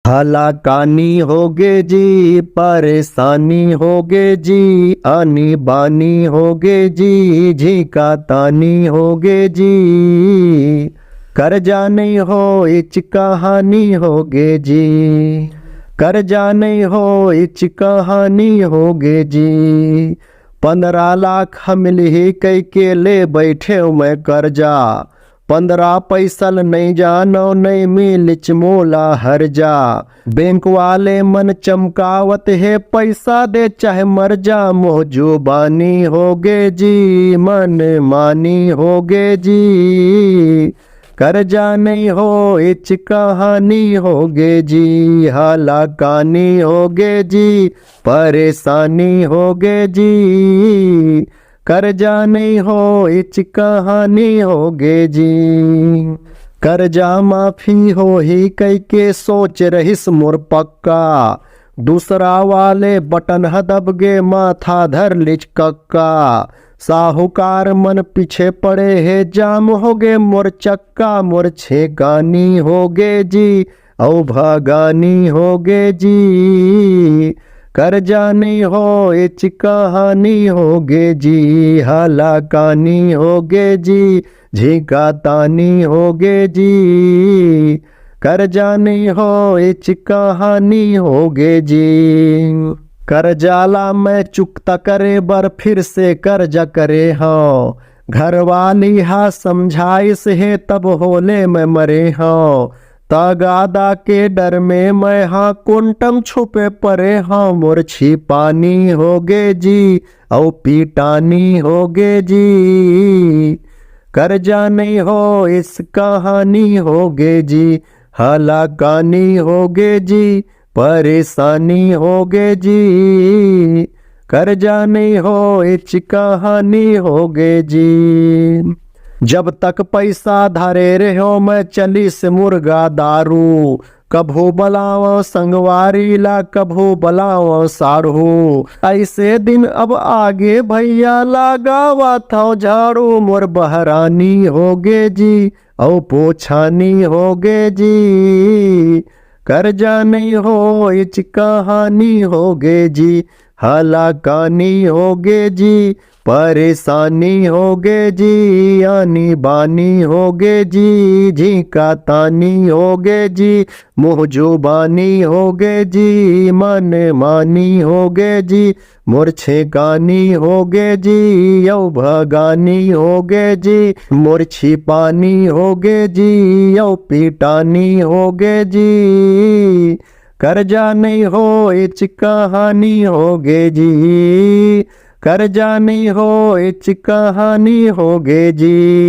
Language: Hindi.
हलाकानी होगे जी, परेशानी होगे जी, आनी बानी होगे जी, झीका तानी होगे जी। कर्जा नहीं हो इच कहानी होगे जी, कर्जा नहीं हो इच कहानी होगे जी। 15 लाख मिल ही कई के ले बैठे मैं कर्जा, 15 पैसल नहीं जानो नहीं मिलिच मोला हर जा। बैंक वाले मन चमकावत है पैसा दे चाहे मर जा, मोह जुबानी होगे जी, मन मानी होगे जी। कर्जा नहीं हो इच कहानी होगे जी, हलाकानी होगे जी, परेशानी होगे जी। कर्जा नहीं हो इच कहानी होगे जी। कर्जा माफी हो ही कई के सोच रहिस मोर पक्का, दूसरा वाले बटन हदब गे माथा धर लिच कक्का। साहूकार मन पीछे पड़े है जाम होगे मोर चक्का, मोर छेकानी होगे जी, औ भगानी होगे जी। कर्जा नहीं हो इच कहानी होगे जी, हलाकानी होगे जी, झीका तानी होगे जी। कर्जा नहीं हो इच कहानी होगे जी। कर्जाला मैं चुकता करे बर फिर से कर्जा करे हाँ, घर वाली हा समझाइस है तब होले में मरे हाँ। तगादा के डर में मैं हाँ कुंटम छुपे परे हाँ, मोर छिपानी होगे जी, औ पीटानी होगे जी। कर्जा नहीं हो इस कहानी होगे जी, हलाकानी होगे जी, परेशानी होगे जी। कर्जा नहीं हो इच कहानी होगे जी। जब तक पैसा धरे रहो मैं चली से मुर्गा दारू, कभू बलाओ संगवारी ला कभू बलाओ सारू। ऐसे दिन अब आगे भैया लगावा था झाड़ू, मोर बहरानी होगे जी, औ पोछानी होगे जी। कर्जा नहीं हो इच कहानी होगे जी, हलाकानी होगे जी, परेशानी होगे जी, आनी बानी होगे जी, झीका तानी होगे जी, मुँह जुबानी होगे जी, मन मानी होगे जी। मोर छेकानी होगे जी, यौ भगानी होगे जी, मोर छिपानी होगे जी, यौ पीटानी होगे जी। कर्जा नहीं हो इच कहानी होगे जी, कर्जा नहीं हो इच कहानी होगे जी।